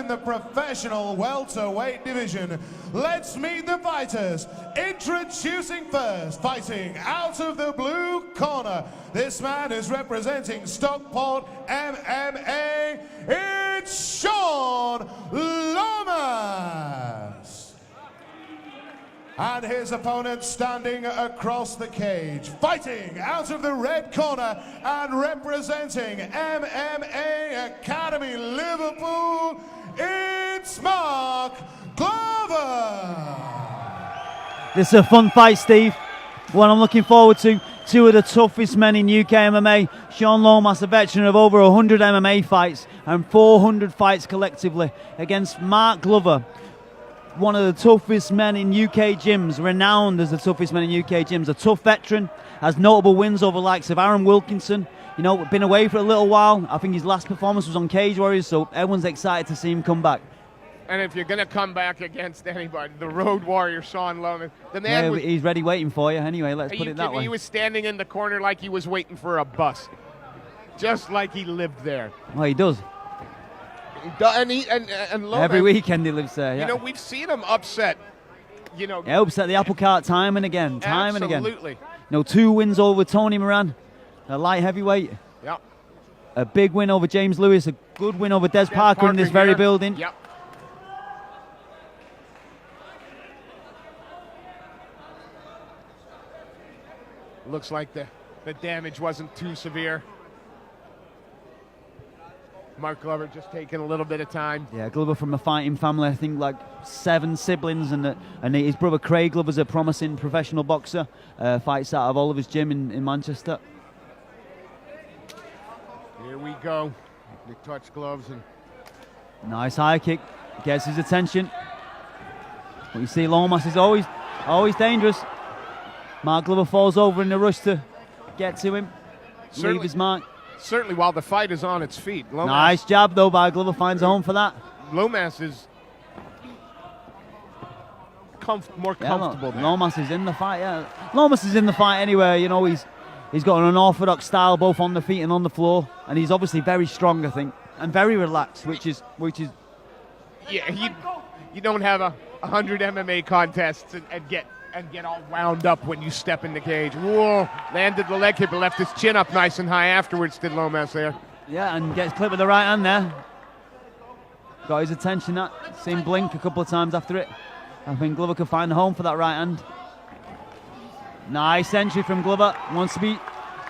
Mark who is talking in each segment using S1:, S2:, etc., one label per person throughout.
S1: in the professional welterweight division. Let's meet the fighters. Introducing first, fighting out of the blue corner. This man is representing Stockport MMA. It's Shaun Lomas. And his opponent standing across the cage, fighting out of the red corner and representing MMA Academy Liverpool, it's Mark Glover.
S2: This is a fun fight, Steve. One I'm looking forward to. Two of the toughest men in UK MMA. Shaun Lomas, a veteran of over 100 MMA fights and 400 fights collectively, against Mark Glover, one of the toughest men in UK gyms, renowned as the toughest men in UK gyms. A tough veteran, has notable wins over the likes of Aaron Wilkinson. You know, been away for a little while. I think his last performance was on Cage Warriors, so everyone's excited to see him come back.
S3: And if you're going to come back against anybody, the Road Warrior, Shaun Lomas, the man was,
S2: he's ready waiting for you. Anyway, let's put it that way.
S3: He was standing in the corner like he was waiting for a bus, just like he lived there.
S2: Well, he does.
S3: And Lomas,
S2: every weekend he lives there. Yeah.
S3: You know, we've seen him upset. You know,
S2: upset the apple cart time and again, time and again.
S3: Absolutely.
S2: You know, 2 wins over Tony Moran, a light heavyweight.
S3: Yep.
S2: A big win over James Lewis. A good win over Des Parker in this very building.
S3: Yep. Looks like the damage wasn't too severe. Mark Glover just taking a little bit of time.
S2: Yeah, Glover from a fighting family, I think like 7 siblings, and his brother Craig Glover's a promising professional boxer. Fights out of Oliver's gym in Manchester.
S3: Here we go. They touch gloves and
S2: nice high kick, gets his attention. But you see, Lomas is always dangerous. Mark Glover falls over in the rush to get to him, leave his mark.
S3: Certainly, while the fight is on its feet. Lomas,
S2: nice jab, though, by Glover. Finds a home for that.
S3: Lomas is more comfortable now.
S2: Lomas is in the fight, yeah. Lomas is in the fight anyway. You know, he's got an unorthodox style, both on the feet and on the floor. And he's obviously very strong, I think, and very relaxed, which is...
S3: Yeah, you don't have 100 MMA contests and get all wound up when you step in the cage. Whoa, landed the leg kick, but left his chin up nice and high afterwards, did Lomas there.
S2: Yeah, and gets clipped with the right hand there. Got his attention, that. Seen blink a couple of times after it. I think Glover could find a home for that right hand. Nice entry from Glover. Wants to be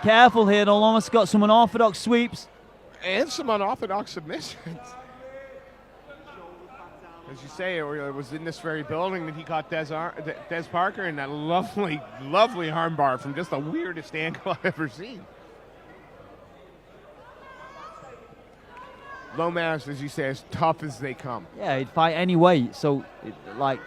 S2: careful here, though. Lomas got some unorthodox sweeps.
S3: And some unorthodox submissions. As you say, it was in this very building that he caught Des Parker in that lovely, lovely armbar from just the weirdest angle I've ever seen. Lomas, as you say, as tough as they come.
S2: Yeah, he'd fight any weight, so like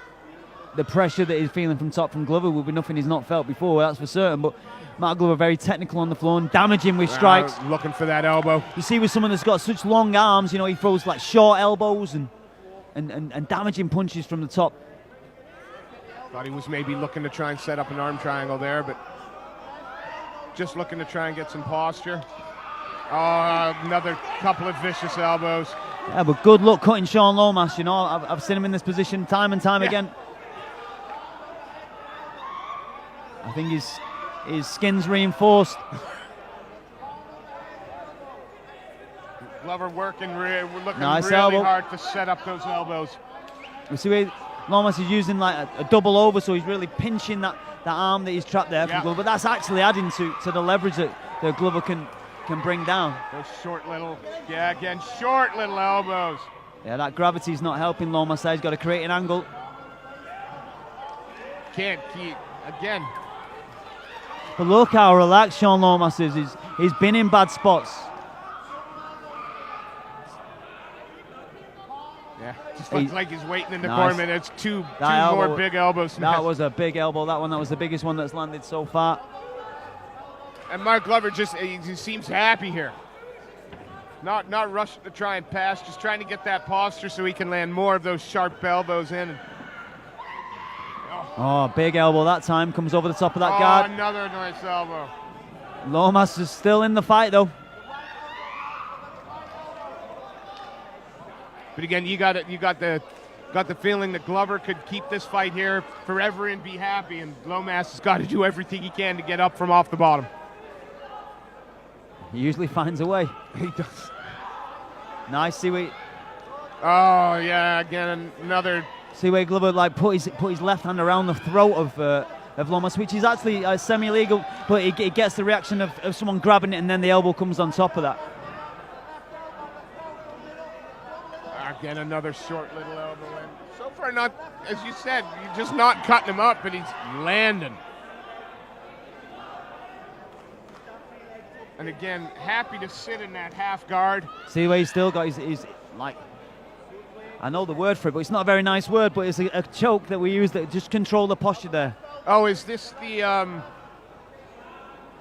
S2: the pressure that he's feeling from top from Glover will be nothing he's not felt before, that's for certain. But Mark Glover very technical on the floor and damaging with strikes.
S3: Looking for that elbow.
S2: You see, with someone that's got such long arms, you know, he throws like short elbows and damaging punches from the top.
S3: Thought he was maybe looking to try and set up an arm triangle there, but just looking to try and get some posture. Oh, another couple of vicious elbows.
S2: Yeah, but good luck cutting Shaun Lomas, you know. I've seen him in this position time and time again. I think his skin's reinforced.
S3: Glover looking
S2: nice
S3: really
S2: elbow.
S3: hard to set up those elbows.
S2: You see where Lomas is using like a double over, so he's really pinching that arm that he's trapped there from Glover. But that's actually adding to the leverage that Glover can bring down.
S3: Those short little elbows.
S2: Yeah, that gravity's not helping Lomas. He's got to create an angle.
S3: Can't keep again.
S2: But look how relaxed Shaun Lomas is. He's been in bad spots.
S3: Yeah, just looks like he's waiting in the corner. It's two more big elbows.
S2: That was a big elbow. That was the biggest one that's landed so far.
S3: And Mark Glover he seems happy here. Not rushing to try and pass, just trying to get that posture so he can land more of those sharp elbows in.
S2: Oh, big elbow that time. Comes over the top of that guard.
S3: Another nice elbow.
S2: Lomas is still in the fight, though.
S3: But again, you got the feeling that Glover could keep this fight here forever and be happy, and Lomas has got to do everything he can to get up from off the bottom.
S2: He usually finds a way.
S3: He does.
S2: Nice, see where.
S3: Oh yeah, again another.
S2: See where Glover like put his left hand around the throat of Lomas, which is actually semi-legal, but it gets the reaction of someone grabbing it, and then the elbow comes on top of that.
S3: Again, another short little elbow. And so far, not, as you said, you're just not cutting him up, but he's landing. And again, happy to sit in that half guard.
S2: See where he's still got his like, I know the word for it, but it's not a very nice word, but it's a choke that we use that just control the posture there.
S3: Oh, is this the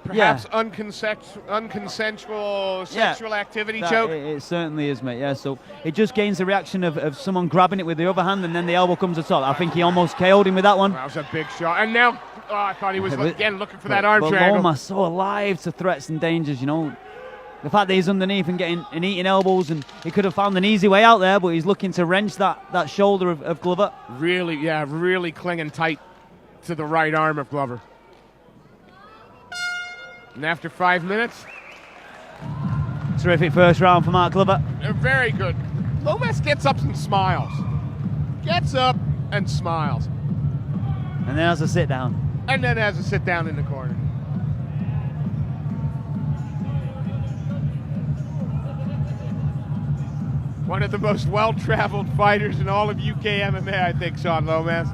S3: perhaps unconsensual sexual activity choke?
S2: It certainly is, mate. Yeah, so it just gains the reaction of someone grabbing it with the other hand, and then the elbow comes atop. I think he almost KO'd him with that one.
S3: That was a big shot. And now, I thought he was again looking for that arm triangle.
S2: Lomas so alive to threats and dangers, you know. The fact that he's underneath and getting and eating elbows, and he could have found an easy way out there, but he's looking to wrench that shoulder of Glover.
S3: Really clinging tight to the right arm of Glover. And after 5 minutes,
S2: terrific first round for Mark Glover.
S3: Very good. Lomas gets up and smiles. Gets up and smiles.
S2: And then has a sit down.
S3: And then has a sit down in the corner. One of the most well-traveled fighters in all of UK MMA, I think, Shaun Lomas.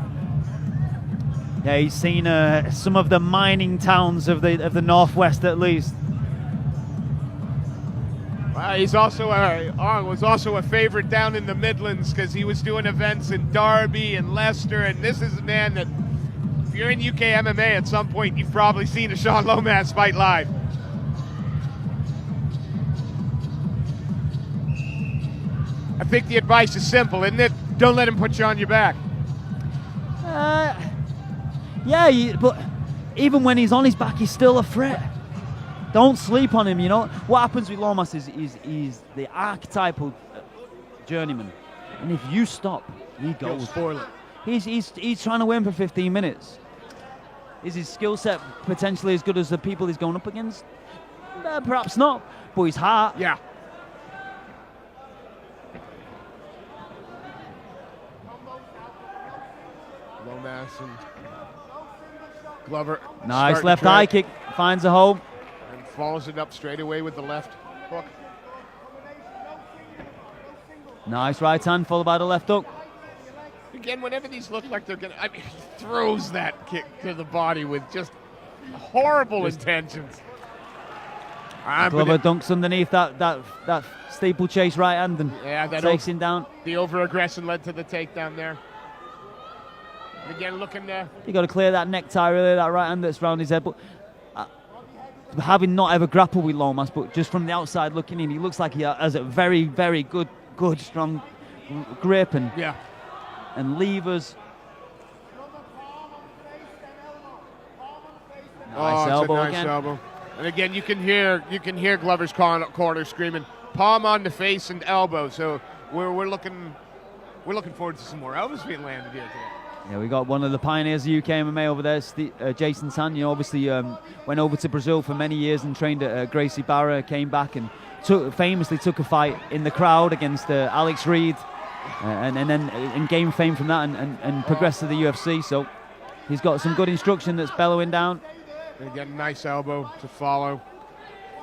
S2: Yeah, he's seen some of the mining towns of the northwest, at least.
S3: He's also was also a favorite down in the Midlands because he was doing events in Derby and Leicester, and this is a man that, if you're in UK MMA at some point, you've probably seen a Shaun Lomas fight live. I think the advice is simple, isn't it? Don't let him put you on your back.
S2: Yeah, but even when he's on his back, he's still a threat. Don't sleep on him, you know. What happens with Lomas is he's the archetypal journeyman. And if you stop, he goes.
S3: He'll spoil it.
S2: He's trying to win for 15 minutes. Is his skill set potentially as good as the people he's going up against? Perhaps not, but his heart.
S3: Yeah. Lomas and Glover.
S2: Nice left high kick, finds a hole.
S3: And follows it up straight away with the left hook.
S2: Nice right hand followed by the left hook.
S3: Again, whenever these look like they're gonna, he throws that kick to the body with just horrible intentions.
S2: Glover dunks underneath that steeplechase right hand and takes him down.
S3: The over-aggression led to the takedown there. And again, looking there.
S2: You got to clear that necktie, really, that right hand that's around his head. But having not ever grappled with Lomas, but just from the outside looking in, he looks like he has a very, very good, strong grip and levers. Nice elbow
S3: nice
S2: again.
S3: Elbow. And again, you can hear Glover's corner screaming, palm on the face and elbow. So we're looking forward to some more elbows being landed here today.
S2: Yeah, we got one of the pioneers of UK MMA over there, Jason Tan. You know, obviously went over to Brazil for many years and trained at Gracie Barra, came back and famously took a fight in the crowd against Alex Reed, and then gained fame from that and progressed to the UFC. So he's got some good instruction that's bellowing down.
S3: Again, nice elbow to follow.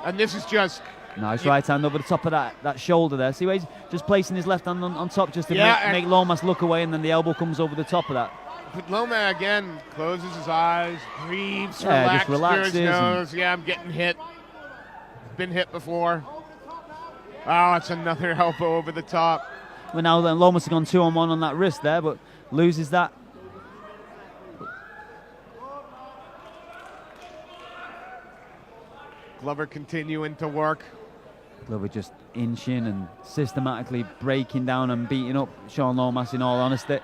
S3: And this is just...
S2: Nice right hand over the top of that shoulder there. See where he's just placing his left hand on top just to make Lomas look away, and then the elbow comes over the top of that.
S3: But Lomas, again, closes his eyes, breathes,
S2: just relaxes.
S3: His nose. Yeah, I'm getting hit. Been hit before. Oh, it's another elbow over the top.
S2: Well, now then Lomas has gone 2-on-1 on that wrist there, but loses that.
S3: Glover continuing to work.
S2: Glover just inching and systematically breaking down and beating up Shaun Lomas, in all honesty.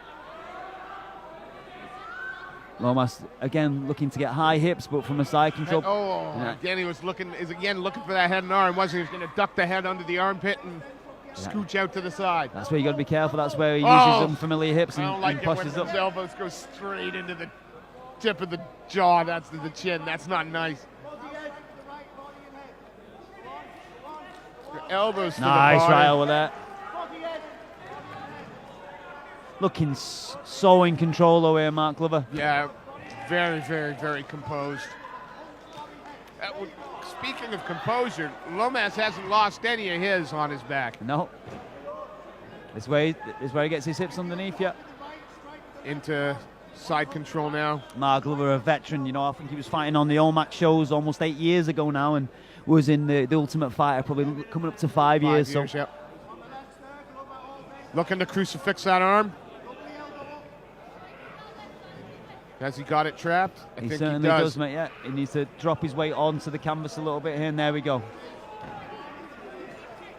S2: Lomas again looking to get high hips, but from a side control.
S3: Again he was looking for that head and arm, wasn't he? He was going to duck the head under the armpit and Scooch out to the side.
S2: That's where you got to be careful. That's where he
S3: Oh!
S2: uses unfamiliar hips
S3: I
S2: and,
S3: don't like
S2: and
S3: it when
S2: pushes
S3: his
S2: up.
S3: elbows go straight into the tip of the jaw. That's to the chin. That's not nice. Your elbows to the
S2: Nice
S3: body.
S2: right over there. Looking so in control over here, Mark Glover.
S3: Yeah, very, very, very composed. Speaking of composure, Lomas hasn't lost any of his on his back.
S2: No. This way he gets his hips underneath, yeah.
S3: Into side control now.
S2: Mark Glover, a veteran, you know, I think he was fighting on the OMAC shows almost 8 years ago now and was in the Ultimate Fighter probably coming up to 5 years. So.
S3: Yep. Looking to crucifix that arm. Has he got it trapped? I
S2: He
S3: think
S2: certainly
S3: he
S2: does, mate, yeah. He needs to drop his weight onto the canvas a little bit here, and there we go.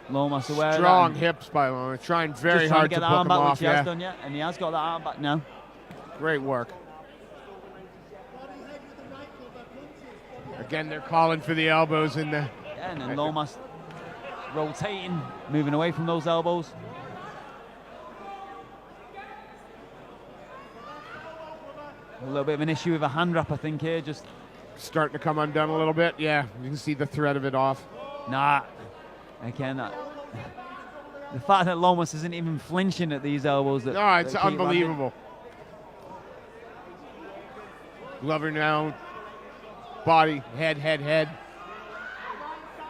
S2: Lomas aware
S3: Strong
S2: of that.
S3: hips by Lomas, trying very
S2: Just
S3: hard
S2: to
S3: to
S2: get the
S3: book
S2: arm
S3: him
S2: back,
S3: off.
S2: which he has done, yeah. And he has got that arm back now.
S3: Great work. Again, they're calling for the elbows in the...
S2: Yeah, and then Lomas rotating, moving away from those elbows. A little bit of an issue with a hand wrap, I think, here. Just
S3: starting to come undone a little bit. Yeah, you can see the thread of it off.
S2: Nah, I cannot. The fact that Lomas isn't even flinching at these elbows.
S3: No, it's unbelievable. Glover now, body, head.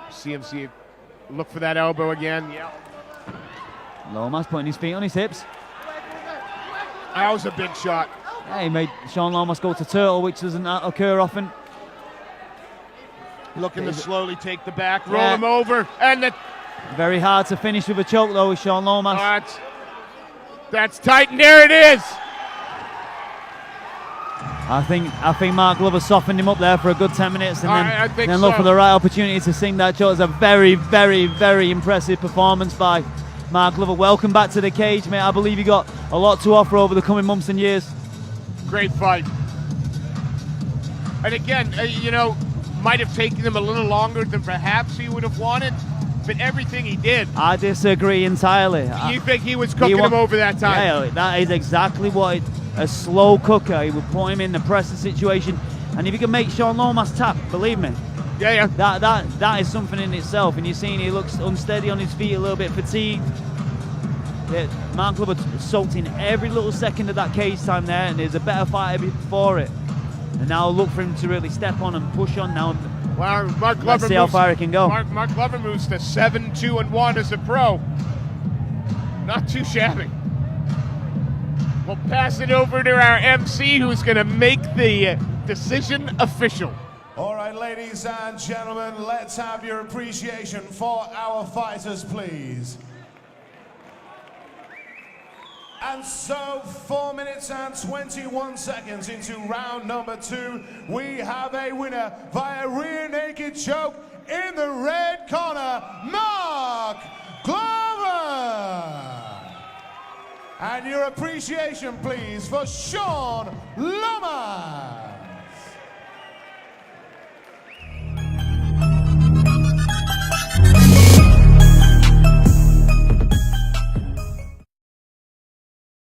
S3: CMC, look for that elbow again. Yeah.
S2: Lomas putting his feet on his hips.
S3: That was a big shot.
S2: Yeah, he made Shaun Lomas go to turtle, which doesn't occur often.
S3: Looking to slowly take the back, roll him over, and the...
S2: Very hard to finish with a choke, though, with Shaun Lomas.
S3: That's tight, and there it is.
S2: I think Mark Glover softened him up there for a good 10 minutes, and then look
S3: so.
S2: for the right opportunity to sink that choke. It's a very, very, very impressive performance by Mark Glover. Welcome back to the cage, mate. I believe you got a lot to offer over the coming months and years.
S3: Great fight. And again, you know, might have taken him a little longer than perhaps he would have wanted, but everything he did.
S2: I disagree entirely.
S3: You think he was cooking him over that time?
S2: Yeah, that is exactly what a slow cooker. He would put him in the pressing situation, and if you can make Shaun Lomas tap, believe me,
S3: yeah,
S2: that is something in itself. And you're seeing he looks unsteady on his feet, a little bit fatigued. Mark Glover soaked in every little second of that cage time there, and there's a better fighter before it. And now look for him to really step on and push on now.
S3: Well, Mark Glover
S2: Let's see how far he can go.
S3: Mark Glover moves to 7-2-1 as a pro. Not too shabby. We'll pass it over to our MC, who's going to make the decision official.
S1: All right, ladies and gentlemen, let's have your appreciation for our fighters, please. And so, 4 minutes and 21 seconds into round number 2, we have a winner via rear naked choke in the red corner, Mark Glover. And your appreciation, please, for Shaun Lomas.